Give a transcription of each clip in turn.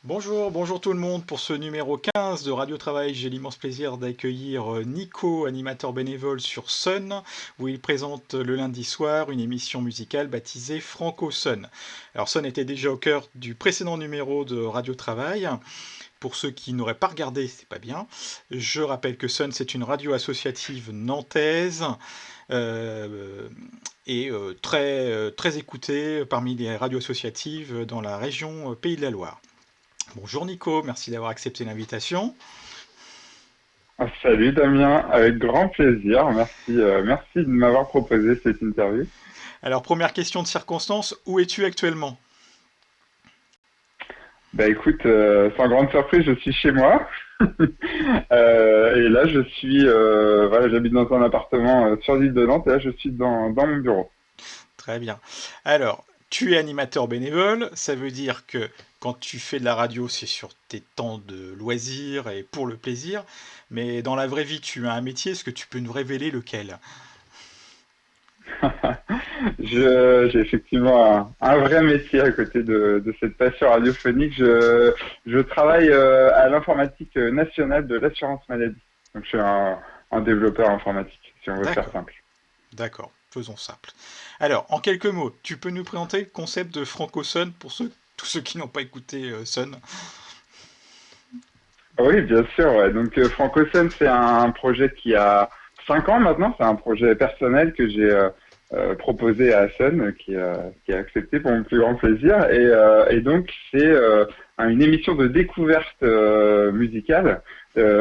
Bonjour tout le monde. Pour ce numéro 15 de Radio Travail, j'ai l'immense plaisir d'accueillir Nico, animateur bénévole sur Sun, où il présente le lundi soir une émission musicale baptisée Franco Sun. Alors Sun était déjà au cœur du précédent numéro de Radio Travail. Pour ceux qui n'auraient pas regardé, c'est pas bien. Je rappelle que Sun, c'est une radio associative nantaise euh, et très écoutée parmi les radios associatives dans la région Pays de la Loire. Bonjour Nico, merci d'avoir accepté l'invitation. Salut Damien, avec grand plaisir. Merci de m'avoir proposé cette interview. Alors première question de circonstance, où es-tu actuellement? Bah écoute, sans grande surprise, je suis chez moi. Et là, voilà, j'habite dans un appartement sur l'île de Nantes. Et là, je suis dans mon bureau. Très bien. Alors, tu es animateur bénévole, ça veut dire que quand tu fais de la radio, c'est sur tes temps de loisirs et pour le plaisir, mais dans la vraie vie, tu as un métier, est-ce que tu peux nous révéler lequel? J'ai effectivement un vrai métier à côté de cette passion radiophonique. Je travaille à l'informatique nationale de l'assurance maladie. Donc, je suis un développeur informatique, si on veut faire D'accord, simple. d'accord, faisons simple. Alors, en quelques mots, tu peux nous présenter le concept de Franco-Sun pour tous ceux qui n'ont pas écouté Sun? Oui, bien sûr. Ouais. Donc, FrancoScène, c'est un projet qui a 5 ans maintenant. C'est un projet personnel que j'ai proposé à Sun, qui a accepté pour mon plus grand plaisir. Et donc, c'est une émission de découverte musicale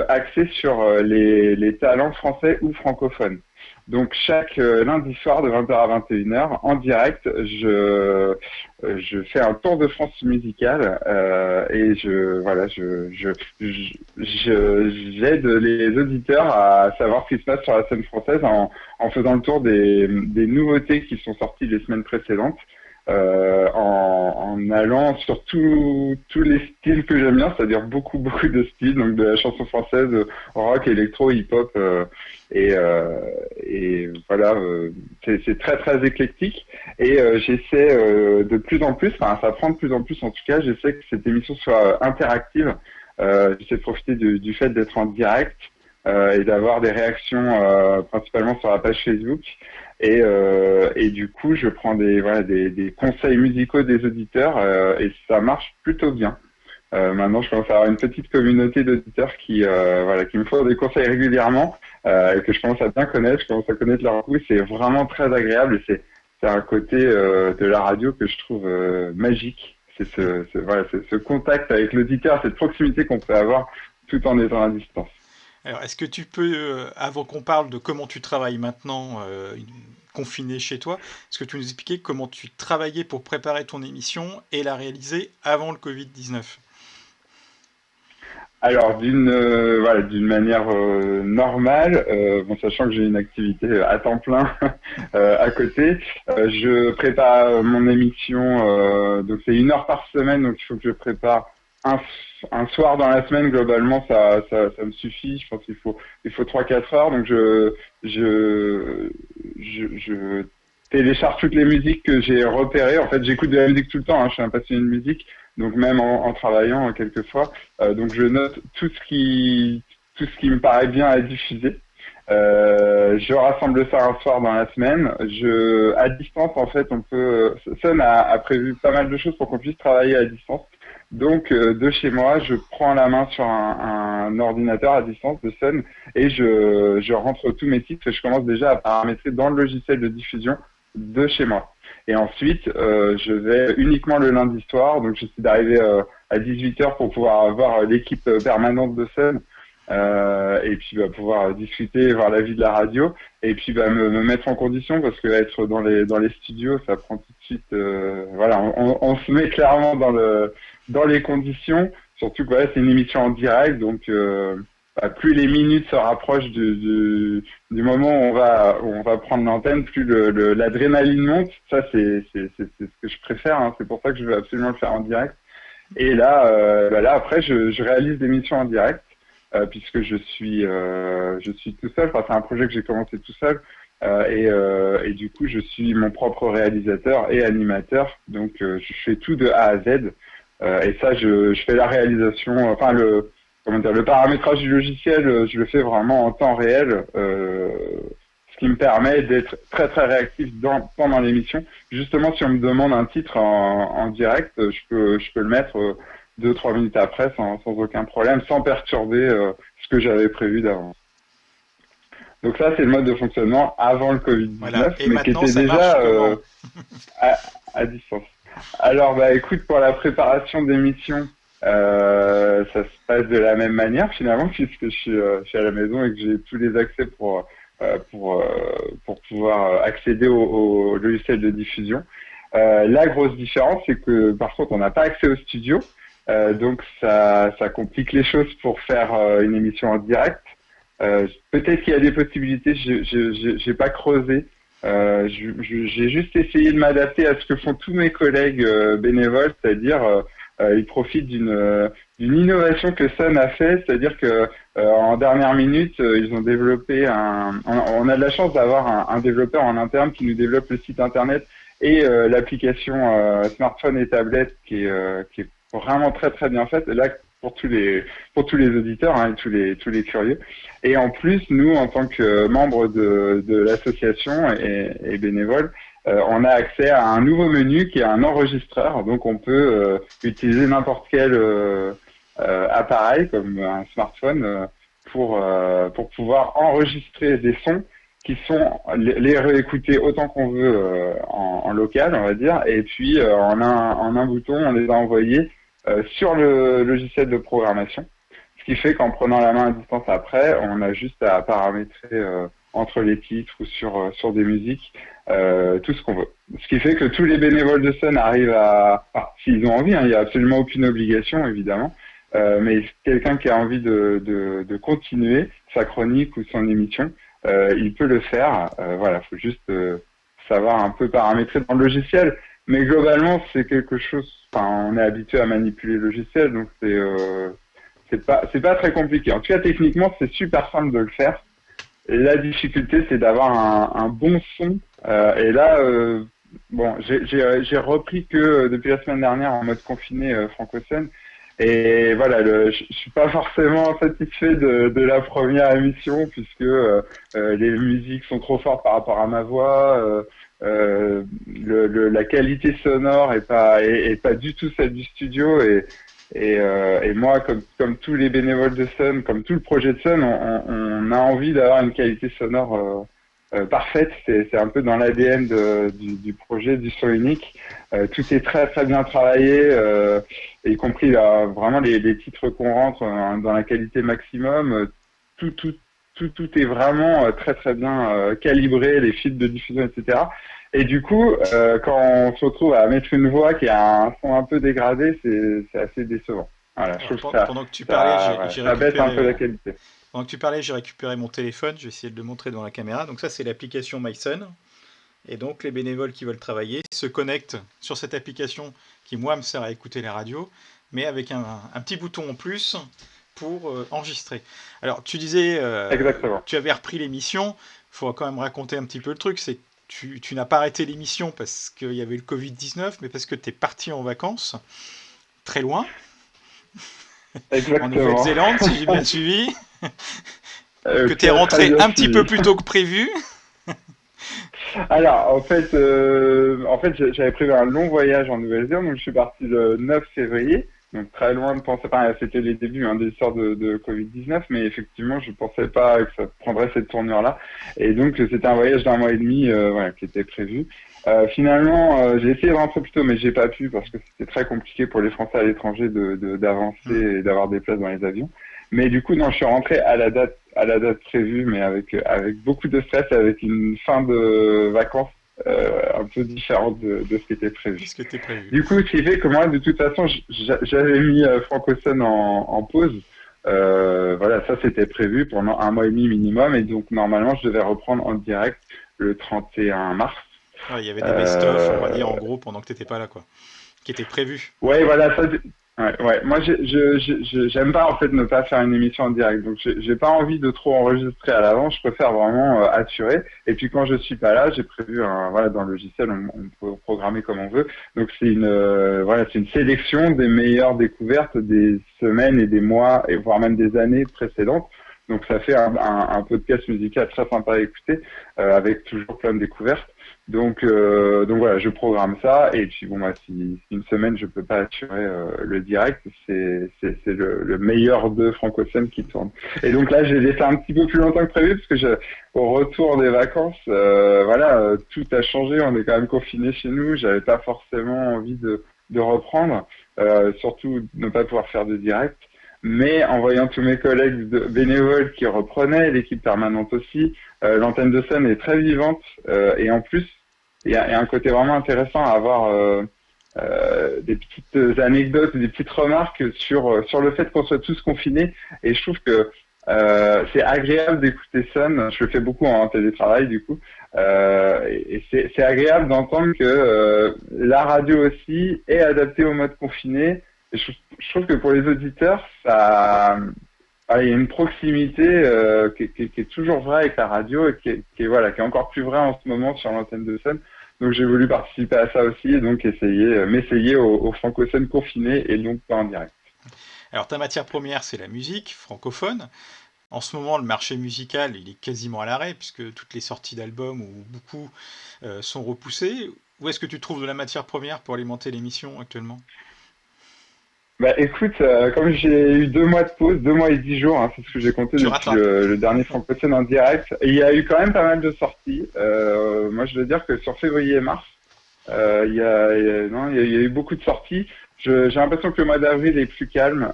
axée sur les talents français ou francophones. Donc, chaque lundi soir de 20h à 21h, en direct, je fais un tour de France musical et j'aide les auditeurs à savoir ce qui se passe sur la scène française en faisant le tour des nouveautés qui sont sorties les semaines précédentes, en allant sur tous les styles que j'aime bien, c'est-à-dire beaucoup de styles, donc de la chanson française, rock, électro, hip-hop, et voilà, c'est très éclectique. Et j'essaie de plus en plus, enfin ça prend de plus en plus en tout cas, j'essaie que cette émission soit interactive. J'essaie de profiter du fait d'être en direct et d'avoir des réactions principalement sur la page Facebook. Et du coup, je prends des conseils musicaux des auditeurs et ça marche plutôt bien. Maintenant, je commence à avoir une petite communauté d'auditeurs qui me font des conseils régulièrement et que je commence à bien connaître. Je commence à connaître leur goût. C'est vraiment très agréable et c'est un côté de la radio que je trouve magique. C'est ce contact avec l'auditeur, cette proximité qu'on peut avoir tout en étant à distance. Alors, est-ce que tu peux, avant qu'on parle de comment tu travailles maintenant, confiné chez toi, est-ce que tu nous expliquer comment tu travaillais pour préparer ton émission et la réaliser avant le Covid-19? Alors d'une manière normale, bon sachant que j'ai une activité à temps plein à côté, je prépare mon émission, donc c'est 1 heure par semaine, donc il faut que je prépare un, un soir dans la semaine. Globalement ça me suffit. Je pense qu'il faut 3 4 heures, donc je télécharge toutes les musiques que j'ai repérées. En fait, j'écoute de la musique tout le temps, hein, je suis un passionné de musique, donc même en travaillant quelquefois. Donc je note tout ce qui me paraît bien à diffuser. Je rassemble ça un soir dans la semaine. À distance, en fait, Sun a prévu pas mal de choses pour qu'on puisse travailler à distance. Donc, de chez moi, je prends la main sur un ordinateur à distance de Sun et je rentre tous mes titres et je commence déjà à paramétrer dans le logiciel de diffusion de chez moi. Et ensuite, je vais uniquement le lundi soir, donc j'essaie d'arriver à 18h pour pouvoir avoir l'équipe permanente de Sun et puis pouvoir discuter, voir la vie de la radio et puis me mettre en condition parce que être dans les studios, ça prend tout de suite. Voilà, on se met clairement dans les conditions, surtout que voilà, c'est une émission en direct, donc plus les minutes se rapprochent du moment où on va prendre l'antenne, plus l'adrénaline monte. Ça, c'est ce que je préfère, hein. C'est pour ça que je veux absolument le faire en direct. Et là, là après, je réalise l'émission en direct, puisque je suis tout seul. Enfin, c'est un projet que j'ai commencé tout seul. Et du coup, je suis mon propre réalisateur et animateur. Donc, je fais tout de A à Z. Et ça, je fais la réalisation, enfin le paramétrage du logiciel, je le fais vraiment en temps réel, ce qui me permet d'être très très réactif pendant l'émission. Justement, si on me demande un titre en direct, je peux le mettre 2-3 minutes après sans aucun problème, sans perturber ce que j'avais prévu d'avance. Donc ça, c'est le mode de fonctionnement avant le Voilà. Covid-19, Et mais qui maintenant, était ça marche déjà comment? à, à distance. Alors, bah écoute, pour la préparation d'émissions, ça se passe de la même manière finalement, puisque je suis à la maison et que j'ai tous les accès pour pouvoir accéder au logiciel de diffusion. La grosse différence, c'est que par contre, on n'a pas accès au studio, donc ça complique les choses pour faire une émission en direct. Peut-être qu'il y a des possibilités, j'ai pas creusé. J'ai juste essayé de m'adapter à ce que font tous mes collègues bénévoles, c'est-à-dire ils profitent d'une innovation que Sun a fait, c'est-à-dire que en dernière minute, ils ont développé on a de la chance d'avoir un développeur en interne qui nous développe le site internet et l'application smartphone et tablette qui est vraiment très très bien faite. Là, pour tous les auditeurs et tous les curieux. Et en plus, nous, en tant que membres de l'association et bénévoles, on a accès à un nouveau menu qui est un enregistreur. Donc, on peut utiliser n'importe quel appareil, comme un smartphone, pour pouvoir enregistrer des sons qui sont les réécouter autant qu'on veut en local, on va dire. Et puis, en un bouton, on les a envoyés sur le logiciel de programmation. Ce qui fait qu'en prenant la main à distance après, on a juste à paramétrer entre les titres ou sur des musiques tout ce qu'on veut. Ce qui fait que tous les bénévoles de Sun arrivent s'ils ont envie, hein, il n'y a absolument aucune obligation évidemment, mais quelqu'un qui a envie de continuer sa chronique ou son émission, il peut le faire. Voilà, faut juste savoir un peu paramétrer dans le logiciel. Mais globalement, c'est quelque chose. Enfin, on est habitué à manipuler le logiciel, donc c'est pas très compliqué. En tout cas, techniquement, c'est super simple de le faire. Et la difficulté, c'est d'avoir un bon son. Et là, bon, j'ai repris que depuis la semaine dernière en mode confiné francophone. Et voilà, je suis pas forcément satisfait de la première émission puisque les musiques sont trop fortes par rapport à ma voix. La qualité sonore est pas du tout celle du studio et moi comme tous les bénévoles de Sun, comme tout le projet de Sun, on a envie d'avoir une qualité sonore parfaite. C'est un peu dans l'ADN du projet du son unique. Tout est très très bien travaillé, y compris vraiment les titres qu'on rentre dans la qualité maximum. Tout est vraiment très très bien calibré, les fils de diffusion, etc. Et du coup, quand on se retrouve à mettre une voix qui a un son un peu dégradé, c'est assez décevant. Voilà, je Alors, trouve que ça, pendant que tu parlais, ça, ouais, j'ai ça baisse un récupéré. peu la qualité. Pendant que tu parlais, j'ai récupéré mon téléphone. Je vais essayer de le montrer dans la caméra. Donc ça, c'est l'application MySun. Et donc les bénévoles qui veulent travailler se connectent sur cette application qui, moi, me sert à écouter les radios, mais avec un petit bouton en plus pour enregistrer. Alors, tu disais, Exactement. tu avais repris l'émission. Il faut quand même raconter un petit peu le truc. C'est que tu n'as pas arrêté l'émission parce qu'il y avait le Covid-19, mais parce que tu es parti en vacances, très loin, en Exactement. Nouvelle-Zélande, si j'ai bien suivi, que tu es Très, très rentré bien un petit peu suivi. plus tôt que prévu. Alors, en fait, j'avais prévu un long voyage en Nouvelle-Zélande, donc je suis parti le 9 février, donc très loin de penser. Enfin, c'était les débuts des histoires de Covid-19, mais effectivement, je pensais pas que ça prendrait cette tournure-là, et donc c'était un voyage d'1 mois et demi, voilà, qui était prévu. Finalement, j'ai essayé de rentrer plus tôt, mais j'ai pas pu parce que c'était très compliqué pour les Français à l'étranger d'avancer et d'avoir des places dans les avions. Mais du coup, non, je suis rentré à la date prévue, mais avec beaucoup de stress, avec une fin de vacances un peu différente de ce qui était prévu. Qu'est-ce que t'es prévu? Du coup, ce qui fait que moi, de toute façon, j'avais mis Francoson en pause. Voilà, ça c'était prévu pendant 1 mois et demi minimum, et donc normalement, je devais reprendre en direct le 31 mars. Ouais, il y avait des best-of, on va Euh, dire, en gros, pendant que t'étais pas là, quoi. Qui étaient prévus. ouais, voilà, ça, Ouais. Moi, j'aime pas en fait ne pas faire une émission en direct. Donc, j'ai pas envie de trop enregistrer à l'avance. Je préfère vraiment assurer. Et puis, quand je suis pas là, j'ai prévu voilà, dans le logiciel, on peut programmer comme on veut. Donc, voilà, c'est une sélection des meilleures découvertes des semaines et des mois et voire même des années précédentes. Donc, ça fait un podcast musical très sympa à écouter avec toujours plein de découvertes. Donc voilà, je programme ça et puis bon, bah, si une semaine je peux pas assurer le direct, c'est le meilleur de Francocène qui tourne. Et donc là, j'ai laissé un petit peu plus longtemps que prévu parce que au retour des vacances, voilà, tout a changé. On est quand même confinés chez nous. J'avais pas forcément envie de reprendre, surtout ne pas pouvoir faire de direct. Mais en voyant tous mes collègues bénévoles qui reprenaient, l'équipe permanente aussi, l'antenne de scène est très vivante et en plus, il y a un côté vraiment intéressant à avoir des petites anecdotes, des petites remarques sur le fait qu'on soit tous confinés. Et je trouve que c'est agréable d'écouter Sun. Je le fais beaucoup en télétravail du coup. Et c'est agréable d'entendre que la radio aussi est adaptée au mode confiné. Et je trouve que pour les auditeurs, il y a une proximité qui est toujours vraie avec la radio et voilà, qui est encore plus vraie en ce moment sur l'antenne de Sun. Donc j'ai voulu participer à ça aussi et donc m'essayer au Franco-Sun confiné et donc pas en direct. Alors ta matière première, c'est la musique francophone. En ce moment, le marché musical, il est quasiment à l'arrêt, puisque toutes les sorties d'albums, ou beaucoup, sont repoussées. Où est-ce que tu trouves de la matière première pour alimenter l'émission actuellement? Bah écoute, comme j'ai eu 2 mois de pause, 2 mois et 10 jours, hein, c'est ce que j'ai compté Tu depuis rattrapes. le dernier Franco-Scène en direct, et il y a eu quand même pas mal de sorties. Moi je veux dire que sur février et mars, non, il y a eu beaucoup de sorties. J'ai l'impression que le mois d'avril est plus calme.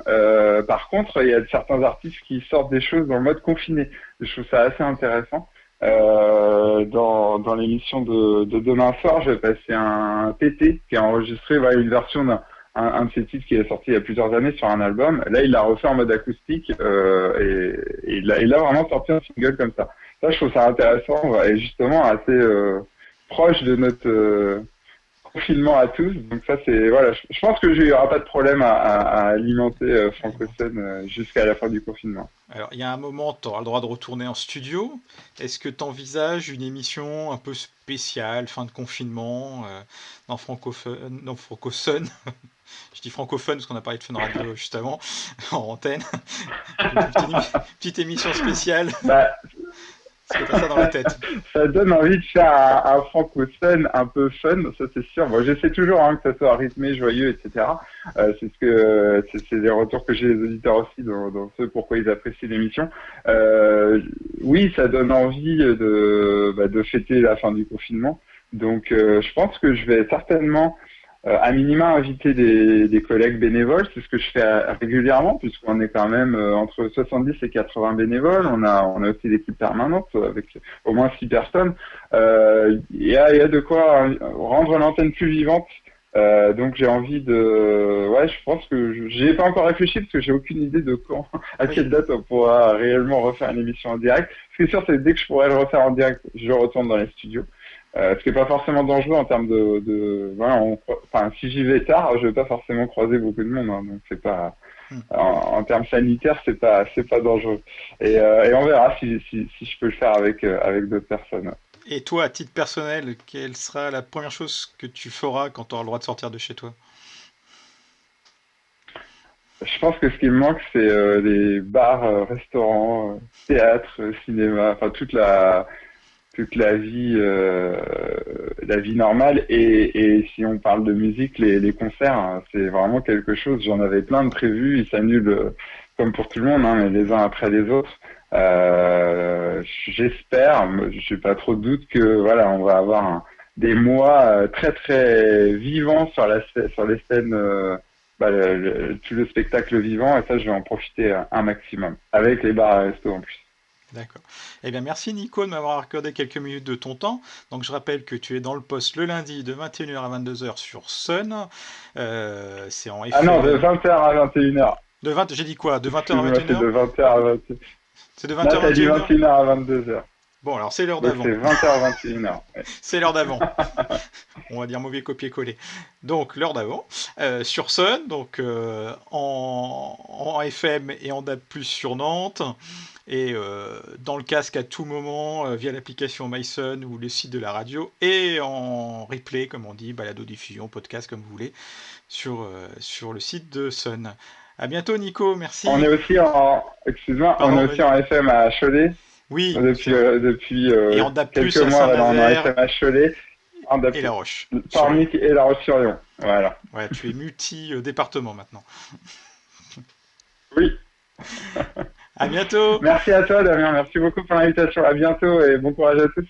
Par contre, il y a certains artistes qui sortent des choses dans le mode confiné. Je trouve ça assez intéressant. Dans l'émission de demain soir, je vais passer un TT qui a enregistré voilà, une version un de ses titres qui est sorti il y a plusieurs années sur un album. Là, il l'a refait en mode acoustique et il a vraiment sorti un single comme ça. Ça, je trouve ça intéressant et justement assez proche de notre confinement à tous. Donc ça, c'est voilà. Je pense que il n'y aura pas de problème à alimenter Franco-Scène jusqu'à la fin du confinement. Alors, il y a un moment, tu auras le droit de retourner en studio. Est-ce que tu envisages une émission un peu spéciale, fin de confinement, dans Francophone? Je dis francophone parce qu'on a parlé de Fun Radio juste avant, en antenne. Une petite émission spéciale. Bah, Est-ce que tu as ça dans la tête? ça donne envie de faire un franco-scène un peu fun, ça c'est sûr. Bon, j'essaie toujours que ça soit rythmé, joyeux, etc. C'est des retours que j'ai des auditeurs aussi dans ce pourquoi ils apprécient l'émission. Oui, ça donne envie de fêter la fin du confinement. Donc, je pense que je vais certainement à minima inviter des collègues bénévoles, c'est ce que je fais régulièrement puisqu'on est quand même entre 70 et 80 bénévoles. On a aussi l'équipe permanente avec au moins 6 personnes. Il y a de quoi rendre l'antenne plus vivante. Donc j'ai envie ouais, je pense que j'y ai pas encore réfléchi parce que j'ai aucune idée de quand, à Oui. quelle date on pourra réellement refaire une émission en direct. Ce qui est sûr, c'est que dès que je pourrai le refaire en direct, je retourne dans les studios. Ce qui est pas forcément dangereux en termes voilà, enfin, si j'y vais tard, je vais pas forcément croiser beaucoup de monde, hein, donc c'est pas, Hmm. en termes sanitaires, c'est pas dangereux. Et on verra si je peux le faire avec d'autres personnes. Et toi, à titre personnel, quelle sera la première chose que tu feras quand tu auras le droit de sortir de chez toi? Je pense que ce qui me manque, c'est les bars, restaurants, théâtre, cinéma, enfin toute la vie normale. Et si on parle de musique, les concerts, hein, c'est vraiment quelque chose. J'en avais plein de prévus, ils s'annulent comme pour tout le monde, hein, mais les uns après les autres. J'espère, je n'ai pas trop de doute que voilà, on va avoir des mois très très vivants sur les scènes. Tout le spectacle vivant et ça je vais en profiter un maximum avec les bars à resto en plus. D'accord. Eh bien, merci Nico de m'avoir accordé quelques minutes de ton temps. Donc, je rappelle que tu es dans le poste le lundi de 21h à 22h sur Sun. C'est en Ah non, de FM. 20h à 21h. De 20, j'ai dit quoi? De 20h à Excuse-moi, c'est 21h? de 20h à 21h. C'est de Là 20h à t'as dit 21h? 21h à 22h. Bon, alors c'est l'heure Donc d'avant. c'est 20h, 21h. Ouais. C'est l'heure d'avant. On va dire mauvais copier-coller. Donc l'heure d'avant, sur Sun, donc en FM et en DAB+, sur Nantes, et dans le casque à tout moment via l'application MySun ou le site de la radio, et en replay, comme on dit, balado-diffusion, podcast, comme vous voulez, sur le site de Sun. À bientôt Nico, On merci. est aussi excuse-moi, on est Pardon, aussi vas-y. en FM à Cholet Oui, depuis c'est vrai. depuis Et en DAB+, quelques à mois. Voilà, on est en Saint-Nazaire FM à Cholet, en et La Roche, sur Yon. Pornic et La Roche-sur-Yon. Voilà. Ouais, tu es multi-département maintenant. Oui. À bientôt. Merci à toi, Damien. Merci beaucoup pour l'invitation. À bientôt et bon courage à tous.